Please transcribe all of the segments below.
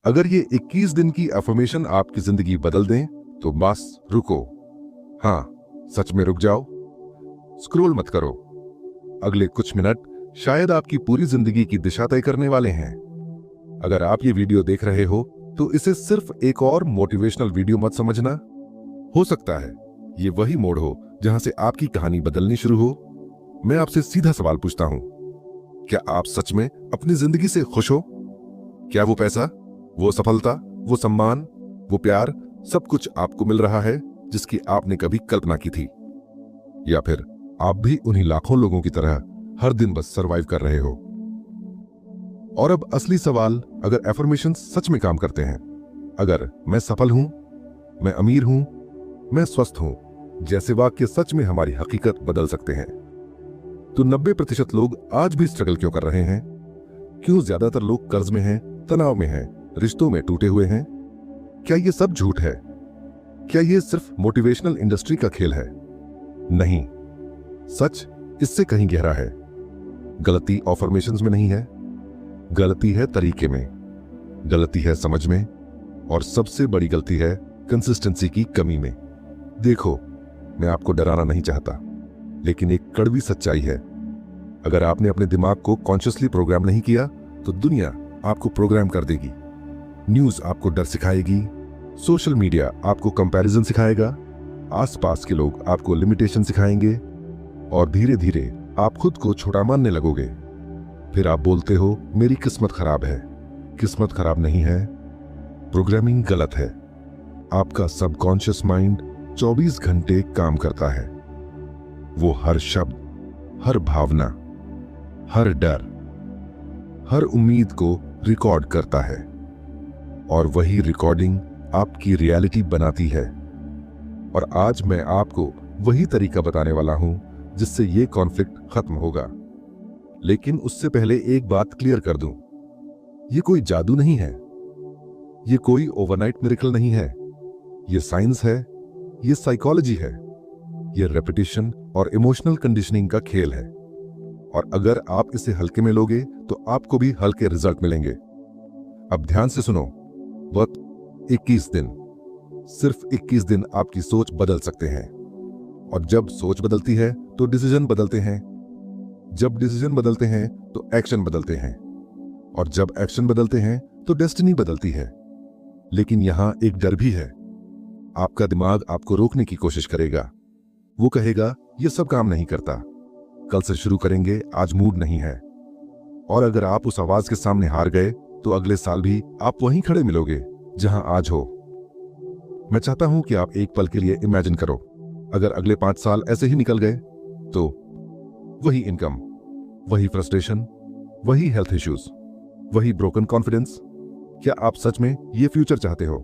अगर ये 21 दिन की अफर्मेशन आपकी जिंदगी बदल दें तो बस रुको। हाँ, सच में रुक जाओ। स्क्रॉल मत करो। अगले कुछ मिनट शायद आपकी पूरी जिंदगी की दिशा तय करने वाले हैं। अगर आप ये वीडियो देख रहे हो तो इसे सिर्फ एक और मोटिवेशनल वीडियो मत समझना। हो सकता है ये वही मोड़ हो जहां से आपकी कहानी बदलनी शुरू हो। मैं आपसे सीधा सवाल पूछता हूं, क्या आप सच में अपनी जिंदगी से खुश हो? क्या वो पैसा, वो सफलता, वो सम्मान, वो प्यार, सब कुछ आपको मिल रहा है जिसकी आपने कभी कल्पना की थी? या फिर आप भी उन्हीं लाखों लोगों की तरह हर दिन बस सरवाइव कर रहे हो? और अब असली सवाल, अगर एफर्मेशन सच में काम करते हैं, अगर मैं सफल हूं, मैं अमीर हूं, मैं स्वस्थ हूं, जैसे वाक्य सच में हमारी हकीकत बदल सकते हैं, तो 90% लोग आज भी स्ट्रगल क्यों कर रहे हैं? क्यों ज्यादातर लोग कर्ज में हैं, तनाव में हैं, रिश्तों में टूटे हुए हैं? क्या ये सब झूठ है? क्या ये सिर्फ मोटिवेशनल इंडस्ट्री का खेल है? नहीं, सच इससे कहीं गहरा है। गलती अफर्मेशंस में नहीं है, गलती है तरीके में, गलती है समझ में, और सबसे बड़ी गलती है कंसिस्टेंसी की कमी में। देखो, मैं आपको डराना नहीं चाहता, लेकिन एक कड़वी सच्चाई है। अगर आपने अपने दिमाग को कॉन्शियसली प्रोग्राम नहीं किया तो दुनिया आपको प्रोग्राम कर देगी। न्यूज़ आपको डर सिखाएगी, सोशल मीडिया आपको कंपैरिजन सिखाएगा, आसपास के लोग आपको लिमिटेशन सिखाएंगे, और धीरे धीरे आप खुद को छोटा मानने लगोगे। फिर आप बोलते हो, मेरी किस्मत खराब है। किस्मत खराब नहीं है, प्रोग्रामिंग गलत है। आपका सबकॉन्शियस माइंड 24 घंटे काम करता है। वो हर शब्द, हर भावना, हर डर, हर उम्मीद को रिकॉर्ड करता है, और वही रिकॉर्डिंग आपकी रियलिटी बनाती है। और आज मैं आपको वही तरीका बताने वाला हूं जिससे ये कॉन्फ्लिक्ट खत्म होगा। लेकिन उससे पहले एक बात क्लियर कर दूं, ये कोई जादू नहीं है, ये कोई ओवरनाइट मिरेकल नहीं है। ये साइंस है, ये साइकोलॉजी है, ये रेपिटेशन और इमोशनल कंडीशनिंग का खेल है। और अगर आप इसे हल्के में लोगे तो आपको भी हल्के रिजल्ट मिलेंगे। अब ध्यान से सुनो, वक्त 21 दिन, सिर्फ 21 दिन आपकी सोच बदल सकते हैं। और जब सोच बदलती है तो डिसीजन बदलते हैं, जब डिसीजन बदलते हैं तो एक्शन बदलते हैं, और जब एक्शन बदलते हैं तो डेस्टिनी बदलती है। लेकिन यहां एक डर भी है। आपका दिमाग आपको रोकने की कोशिश करेगा। वो कहेगा, ये सब काम नहीं करता, कल से शुरू करेंगे, आज मूड नहीं है। और अगर आप उस आवाज के सामने हार गए तो अगले साल भी आप वहीं खड़े मिलोगे जहां आज हो। मैं चाहता हूं कि आप एक पल के लिए इमेजिन करो, अगर अगले 5 साल ऐसे ही निकल गए तो वही इनकम, वही फ्रस्ट्रेशन, वही हेल्थ इश्यूज, वही ब्रोकन कॉन्फिडेंस। क्या आप सच में ये फ्यूचर चाहते हो?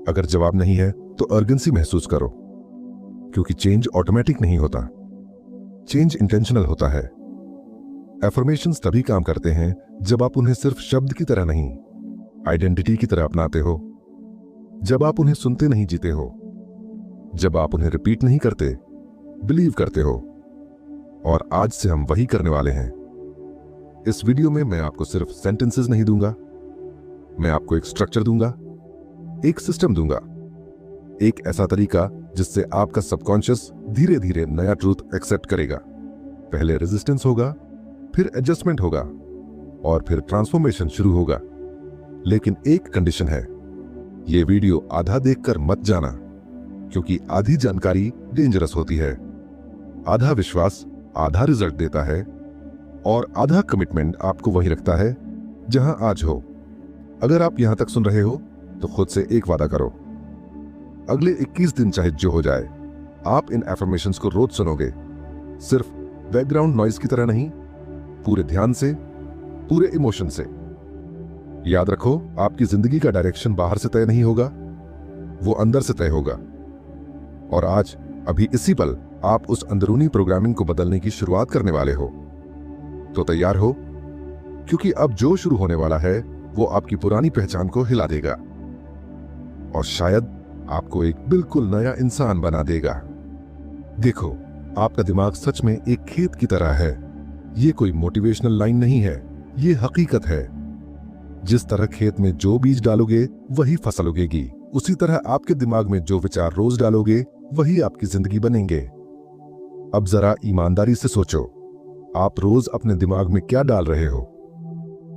अगर जवाब नहीं है तो अर्जेंसी महसूस करो, क्योंकि चेंज ऑटोमेटिक नहीं होता, चेंज इंटेंशनल होता है। एफर्मेशंस तभी काम करते हैं जब आप उन्हें सिर्फ शब्द की तरह नहीं, आइडेंटिटी की तरह अपनाते हो, जब आप उन्हें सुनते नहीं, जीते हो, जब आप उन्हें रिपीट नहीं करते, बिलीव करते हो। और आज से हम वही करने वाले हैं। इस वीडियो में मैं आपको सिर्फ सेंटेंसेस नहीं दूंगा, मैं आपको एक स्ट्रक्चर दूंगा, एक सिस्टम दूंगा, एक ऐसा तरीका जिससे आपका सबकॉन्शियस धीरे धीरे नया ट्रूथ एक्सेप्ट करेगा। पहले रेजिस्टेंस होगा, फिर एडजस्टमेंट होगा, और फिर ट्रांसफॉर्मेशन शुरू होगा। लेकिन एक कंडीशन है, यह वीडियो आधा देखकर मत जाना, क्योंकि आधी जानकारी डेंजरस होती है। आधा विश्वास आधा रिजल्ट देता है, और आधा कमिटमेंट आपको वहीं रखता है जहां आज हो। अगर आप यहां तक सुन रहे हो तो खुद से एक वादा करो, अगले 21 दिन चाहे जो हो जाए, आप इन एफर्मेशंस को रोज सुनोगे, सिर्फ बैकग्राउंड नॉइज की तरह नहीं, पूरे ध्यान से, पूरे इमोशन से। याद रखो, आपकी जिंदगी का डायरेक्शन बाहर से तय नहीं होगा, वो अंदर से तय होगा। और आज, अभी इसी पल, आप उस अंदरूनी प्रोग्रामिंग को बदलने की शुरुआत करने वाले हो। तो तैयार हो, क्योंकि अब जो शुरू होने वाला है वो आपकी पुरानी पहचान को हिला देगा, और शायद आपको एक बिल्कुल नया इंसान बना देगा। देखो, आपका दिमाग सच में एक खेत की तरह है। ये कोई मोटिवेशनल लाइन नहीं है, ये हकीकत है। जिस तरह खेत में जो बीज डालोगे वही फसल उगेगी, उसी तरह आपके दिमाग में जो विचार रोज डालोगे वही आपकी जिंदगी बनेंगे। अब जरा ईमानदारी से सोचो, आप रोज अपने दिमाग में क्या डाल रहे हो?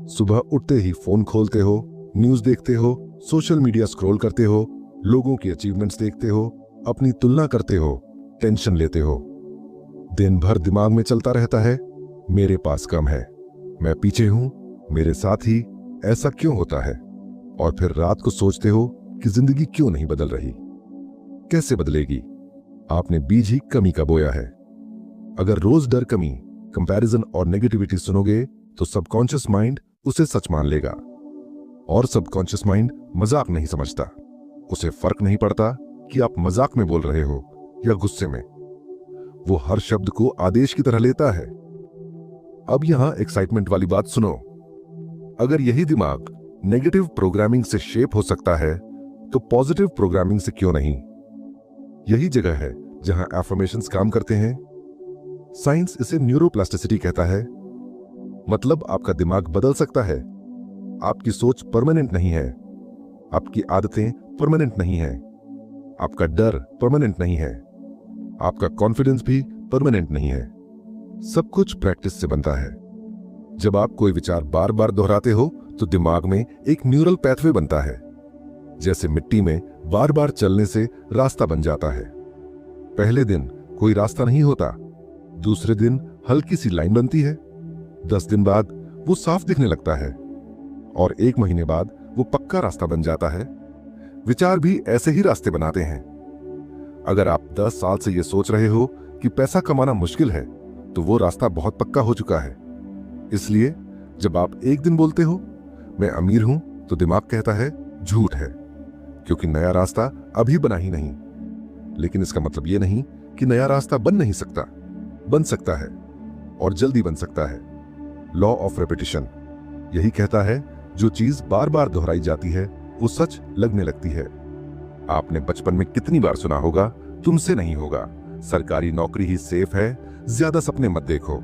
सुबह उठते ही फोन खोलते हो, न्यूज देखते हो, सोशल मीडिया स्क्रॉल करते हो, लोगों की अचीवमेंट्स देखते हो, अपनी तुलना करते हो, टेंशन लेते हो। दिन भर दिमाग में चलता रहता है, मेरे पास कम है, मैं पीछे हूं, मेरे साथ ही ऐसा क्यों होता है? और फिर रात को सोचते हो कि जिंदगी क्यों नहीं बदल रही। कैसे बदलेगी? आपने बीज ही कमी का बोया है। अगर रोज डर, कमी, कंपैरिजन और नेगेटिविटी सुनोगे तो सबकॉन्शियस माइंड उसे सच मान लेगा। और सबकॉन्शियस माइंड मजाक नहीं समझता। उसे फर्क नहीं पड़ता कि आप मजाक में बोल रहे हो या गुस्से में। वो हर शब्द को आदेश की तरह लेता है। अब यहां एक्साइटमेंट वाली बात सुनो। अगर यही दिमाग नेगेटिव प्रोग्रामिंग से शेप हो सकता है तो पॉजिटिव प्रोग्रामिंग से क्यों नहीं? यही जगह है जहां एफर्मेशंस काम करते हैं। साइंस इसे न्यूरोप्लास्टिसिटी कहता है। मतलब आपका दिमाग बदल सकता है। आपकी सोच परमानेंट नहीं है, आपकी आदतें परमानेंट नहीं है, आपका डर परमानेंट नहीं है, आपका कॉन्फिडेंस भी परमानेंट नहीं है। सब कुछ प्रैक्टिस से बनता है। जब आप कोई विचार बार बार दोहराते हो तो दिमाग में एक न्यूरल पैथवे बनता है। जैसे मिट्टी में बार बार चलने से रास्ता बन जाता है। पहले दिन कोई रास्ता नहीं होता, दूसरे दिन हल्की सी लाइन बनती है, 10 दिन बाद वो साफ दिखने लगता है और 1 महीने बाद वो पक्का रास्ता बन जाता है। विचार भी ऐसे ही रास्ते बनाते हैं। अगर आप 10 साल से ये सोच रहे हो कि पैसा कमाना मुश्किल है तो वो रास्ता बहुत पक्का हो चुका है। इसलिए जब आप एक दिन बोलते हो मैं अमीर हूं तो दिमाग कहता है झूठ है, क्योंकि नया रास्ता अभी बना ही नहीं। लेकिन इसका मतलब ये नहीं कि नया रास्ता बन नहीं सकता। बन सकता है और जल्दी बन सकता है। लॉ ऑफ रेपिटेशन यही कहता है जो चीज बार बार दोहराई जाती है वो सच लगने लगती है। आपने बचपन में कितनी बार सुना होगा तुमसे नहीं होगा, सरकारी नौकरी ही सेफ है, ज्यादा सपने मत देखो।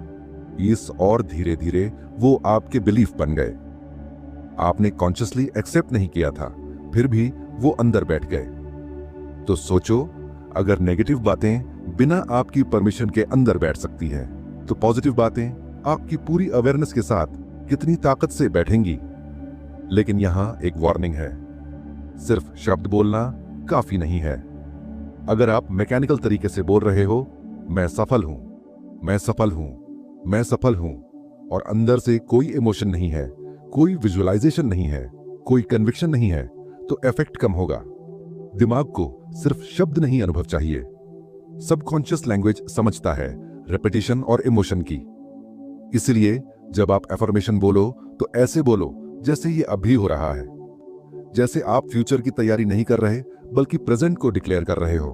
इस और धीरे धीरे वो आपके बिलीफ बन गए। आपने कॉन्शियसली एक्सेप्ट नहीं किया था, फिर भी वो अंदर बैठ गए। तो सोचो, अगर नेगेटिव बातें बिना आपकी परमिशन के अंदर बैठ सकती हैं, तो पॉजिटिव बातें आपकी पूरी अवेयरनेस के साथ कितनी ताकत से बैठेंगी। लेकिन यहां एक वार्निंग है, सिर्फ शब्द बोलना काफी नहीं है। अगर आप मैकेनिकल तरीके से बोल रहे हो मैं सफल हूं, मैं सफल हूं, मैं सफल हूं, और अंदर से कोई इमोशन नहीं है, कोई विजुअलाइजेशन नहीं है, कोई कन्विक्शन नहीं है, तो इफेक्ट कम होगा। दिमाग को सिर्फ शब्द नहीं अनुभव चाहिए। सबकॉन्शियस लैंग्वेज समझता है रेपिटेशन और इमोशन की। इसलिए जब आप एफर्मेशन बोलो तो ऐसे बोलो जैसे ये अभी हो रहा है, जैसे आप फ्यूचर की तैयारी नहीं कर रहे बल्कि प्रेजेंट को डिक्लेयर कर रहे हो।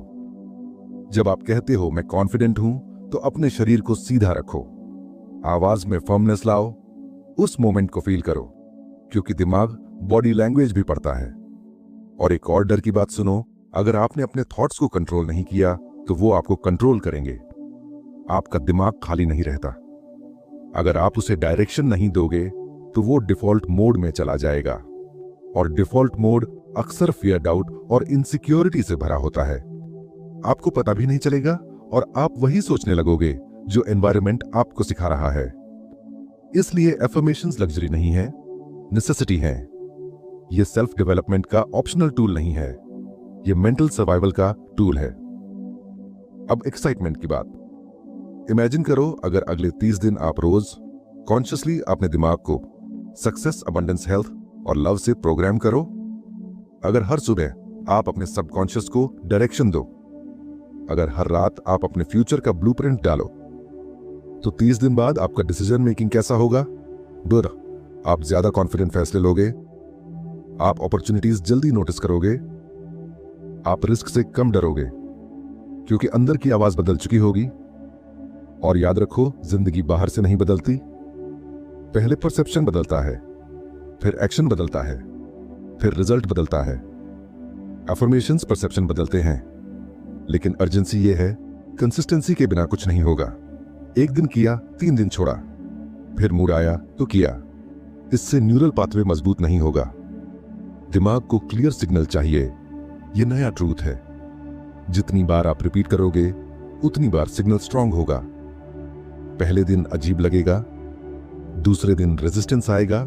जब आप कहते हो मैं कॉन्फिडेंट हूं तो अपने शरीर को सीधा रखो, आवाज में फर्मनेस लाओ, उस मोमेंट को फील करो, क्योंकि दिमाग बॉडी लैंग्वेज भी पढ़ता है। और एक और डर की बात सुनो, अगर आपने अपने थॉट्स को कंट्रोल नहीं किया तो वो आपको कंट्रोल करेंगे। आपका दिमाग खाली नहीं रहता। अगर आप उसे डायरेक्शन नहीं दोगे तो वो डिफॉल्ट मोड में चला जाएगा, और डिफॉल्ट मोड अक्सर फियर, डाउट और इनसिक्योरिटी से भरा होता है। आपको पता भी नहीं चलेगा और आप वही सोचने लगोगे जो एनवायरनमेंट आपको सिखा रहा है। इसलिए एफर्मेशंस लग्जरी नहीं है, नेसेसिटी है। ये सेल्फ डेवलपमेंट का ऑप्शनल टूल नहीं है, ये मेंटल सर्वाइवल का टूल है। अब एक्साइटमेंट की बात। इमेजिन करो अगर अगले 30 दिन आप रोज कॉन्शियसली अपने दिमाग को सक्सेस, अबंडेंस, हेल्थ और लव से प्रोग्राम करो। अगर हर सुबह आप अपने सबकॉन्शियस को डायरेक्शन दो, अगर हर रात आप अपने फ्यूचर का ब्लूप्रिंट डालो, तो 30 दिन बाद आपका डिसीजन मेकिंग कैसा होगा? बुरा। आप ज्यादा कॉन्फिडेंट फैसले लोगे, आप अपॉर्चुनिटीज जल्दी नोटिस करोगे, आप रिस्क से कम डरोगे, क्योंकि अंदर की आवाज बदल चुकी होगी। और याद रखो, जिंदगी बाहर से नहीं बदलती, पहले परसेप्शन बदलता है, फिर एक्शन बदलता है, फिर रिजल्ट बदलता है। अफर्मेशंस परसेप्शन बदलते हैं, लेकिन अर्जेंसी ये है, कंसिस्टेंसी के बिना कुछ नहीं होगा। एक दिन किया, 3 दिन छोड़ा, फिर मूड आया तो किया, इससे न्यूरल पाथवे मजबूत नहीं होगा। दिमाग को क्लियर सिग्नल चाहिए, ये नया ट्रूथ है। जितनी बार आप रिपीट करोगे उतनी बार सिग्नल स्ट्रांग होगा। पहले दिन अजीब लगेगा, दूसरे दिन रेजिस्टेंस आएगा,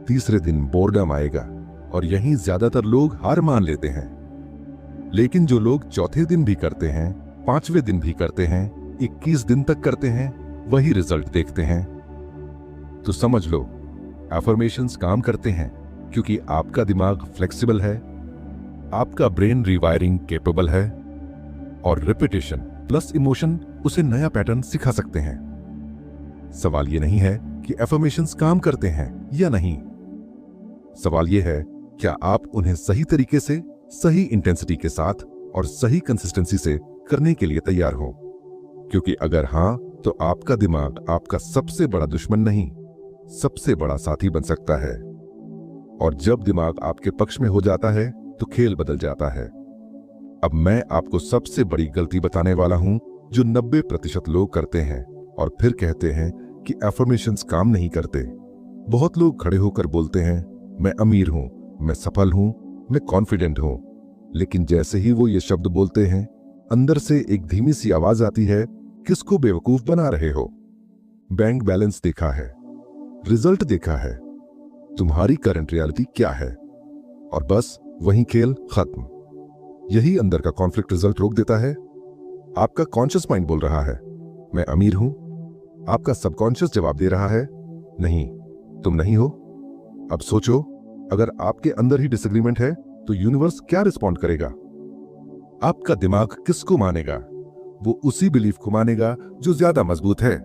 तीसरे दिन बोर्डम आएगा और यहीं ज्यादातर लोग हार मान लेते हैं। लेकिन जो लोग चौथे दिन भी करते हैं, पांचवें दिन भी करते हैं, 21 दिन तक करते हैं, वही रिजल्ट देखते हैं। तो समझ लो, अफर्मेशंस काम करते हैं क्योंकि आपका दिमाग फ्लेक्सिबल है, आपका ब्रेन रिवायरिंग कैपेबल है और रिपीटेशन प्लस इमोशन उसे नया पैटर्न सिखा सकते हैं। सवाल यह नहीं है कि अफर्मेशंस काम करते हैं या नहीं। सवाल यह है, क्या आप उन्हें सही तरीके से, सही इंटेंसिटी के साथ और सही कंसिस्टेंसी से करने के लिए तैयार हो? क्योंकि अगर हां, तो आपका दिमाग आपका सबसे बड़ा दुश्मन नहीं, सबसे बड़ा साथी बन सकता है। और जब दिमाग आपके पक्ष में हो जाता है तो खेल बदल जाता है। अब मैं आपको सबसे बड़ी गलती बताने वाला हूं जो 90% लोग करते हैं और फिर कहते हैं कि अफर्मेशंस काम नहीं करते। बहुत लोग खड़े होकर बोलते हैं, मैं अमीर हूं, मैं सफल हूं, मैं कॉन्फिडेंट हूं। लेकिन जैसे ही वो ये शब्द बोलते हैं, अंदर से एक धीमी सी आवाज आती है, किसको बेवकूफ बना रहे हो? बैंक बैलेंस देखा है, रिजल्ट देखा है, तुम्हारी करंट रियलिटी क्या है? और बस वहीं खेल खत्म। यही अंदर का कॉन्फ्लिक्ट रिजल्ट रोक देता है। आपका कॉन्शियस माइंड बोल रहा है, मैं अमीर हूं। आपका सबकॉन्शियस जवाब दे रहा है, नहीं, तुम नहीं हो। अब सोचो, अगर आपके अंदर ही डिसएग्रीमेंट है तो यूनिवर्स क्या रिस्पॉन्ड करेगा? आपका दिमाग किसको मानेगा? वो उसी बिलीफ को मानेगा जो ज्यादा मजबूत है,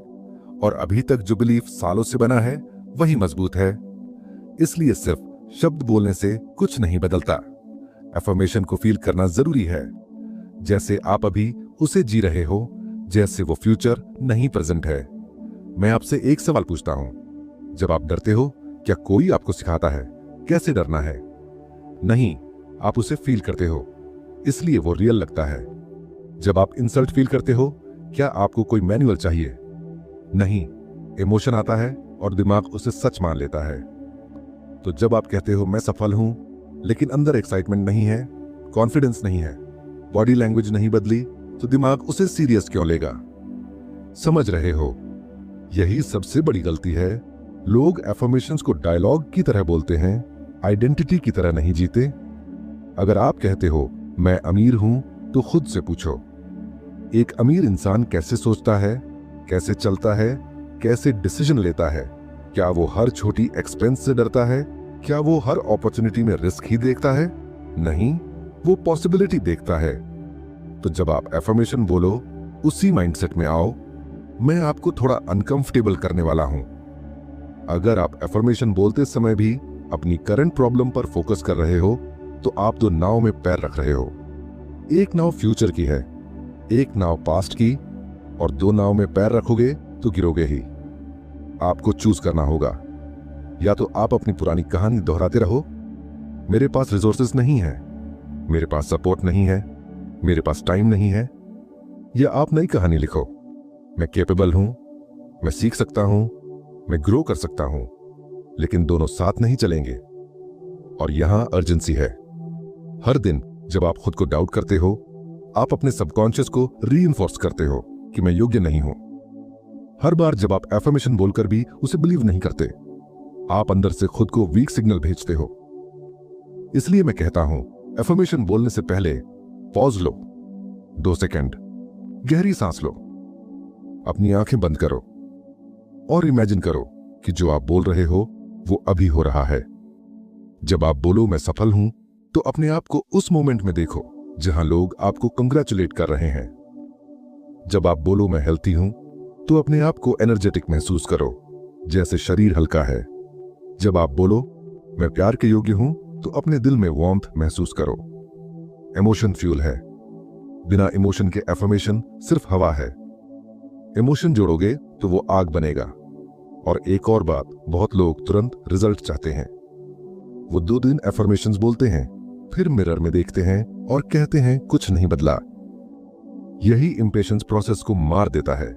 और अभी तक जो बिलीफ सालों से बना है वही मजबूत है। इसलिए सिर्फ शब्द बोलने से कुछ नहीं बदलता। अफर्मेशन को फील करना जरूरी है, जैसे आप अभी उसे जी रहे हो, जैसे वो फ्यूचर नहीं प्रेजेंट है। मैं आपसे एक सवाल पूछता हूं, जब आप डरते हो क्या कोई आपको सिखाता है कैसे डरना है? नहीं, आप उसे फील करते हो, इसलिए वो रियल लगता है। जब आप इंसल्ट फील करते हो, क्या आपको कोई मैनुअल चाहिए? नहीं, इमोशन आता है और दिमाग उसे सच मान लेता है। तो जब आप कहते हो मैं सफल हूं, लेकिन अंदर एक्साइटमेंट नहीं है, कॉन्फिडेंस नहीं है, बॉडी लैंग्वेज नहीं बदली, तो दिमाग उसे सीरियस क्यों लेगा? समझ रहे हो? यही सबसे बड़ी गलती है। लोग अफर्मेशंस को डायलॉग की तरह बोलते हैं, आइडेंटिटी की तरह नहीं जीते। अगर आप कहते हो मैं अमीर हूं, तो खुद से पूछो, एक अमीर इंसान कैसे सोचता है, कैसे चलता है, कैसे डिसीजन लेता है? क्या वो हर छोटी एक्सपेंस से डरता है? क्या वो हर अपॉर्चुनिटी में रिस्क ही देखता है? नहीं, वो पॉसिबिलिटी देखता है। तो जब आप अफर्मेशन बोलो, उसी माइंडसेट में आओ। मैं आपको थोड़ा अनकंफर्टेबल करने वाला हूं। अगर आप अफर्मेशन बोलते समय भी अपनी करंट प्रॉब्लम पर फोकस कर रहे हो, तो आप दो नाव में पैर रख रहे हो। एक नाव फ्यूचर की है, एक नाव पास्ट की, और दो नाव में पैर रखोगे तो गिरोगे ही। आपको चूज करना होगा। या तो आप अपनी पुरानी कहानी दोहराते रहो, मेरे पास रिसोर्सेज नहीं है, मेरे पास सपोर्ट नहीं है, मेरे पास टाइम नहीं है, या आप नई कहानी लिखो, मैं कैपेबल हूं, मैं सीख सकता हूं, मैं ग्रो कर सकता हूं। लेकिन दोनों साथ नहीं चलेंगे। और यहां अर्जेंसी है। हर दिन जब आप खुद को डाउट करते हो, आप अपने सबकॉन्शियस को रीइंफोर्स करते हो कि मैं योग्य नहीं हूं। हर बार जब आप अफर्मेशन बोलकर भी उसे बिलीव नहीं करते, आप अंदर से खुद को वीक सिग्नल भेजते हो। इसलिए मैं कहता हूं, अफर्मेशन बोलने से पहले पॉज लो, 2 सेकंड गहरी सांस लो, अपनी आंखें बंद करो और इमेजिन करो कि जो आप बोल रहे हो वो अभी हो रहा है। जब आप बोलो मैं सफल हूं, तो अपने आप को उस मोमेंट में देखो जहां लोग आपको कंग्रेचुलेट कर रहे हैं। जब आप बोलो मैं हेल्थी हूं, तो अपने आप को एनर्जेटिक महसूस करो, जैसे शरीर हल्का है। जब आप बोलो मैं प्यार के योग्य हूं, तो अपने दिल में वार्मथ महसूस करो। इमोशन फ्यूल है, बिना इमोशन के अफर्मेशन सिर्फ हवा है। इमोशन जोड़ोगे तो वो आग बनेगा। और एक और बात, बहुत लोग तुरंत रिजल्ट चाहते हैं। वो 2 दिन अफर्मेशंस बोलते हैं, फिर मिरर में देखते हैं और कहते हैं कुछ नहीं बदला। यही इंपेशेंस प्रोसेस को मार देता है।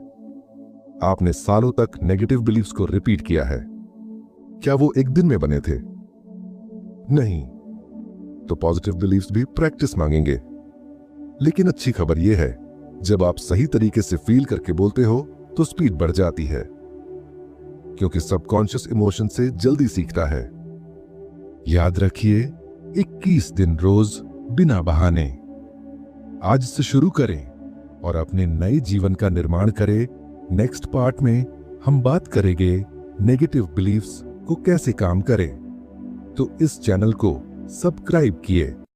आपने सालों तक नेगेटिव बिलीफ्स को रिपीट किया है। क्या वो एक दिन में बने थे? नहीं। तो पॉजिटिव बिलीफ्स भी प्रैक्टिस मांगेंगे। लेकिन अच्छी खबर यह है, जब आप सही तरीके से फील करके बोलते हो तो स्पीड बढ़ जाती है, क्योंकि सबकॉन्शियस इमोशन से जल्दी सीखता है। याद रखिए, 21 दिन रोज बिना बहाने। आज से शुरू करें और अपने नए जीवन का निर्माण करें। नेक्स्ट पार्ट में हम बात करेंगे नेगेटिव बिलीफ्स को कैसे काम करें। तो इस चैनल को सब्सक्राइब किए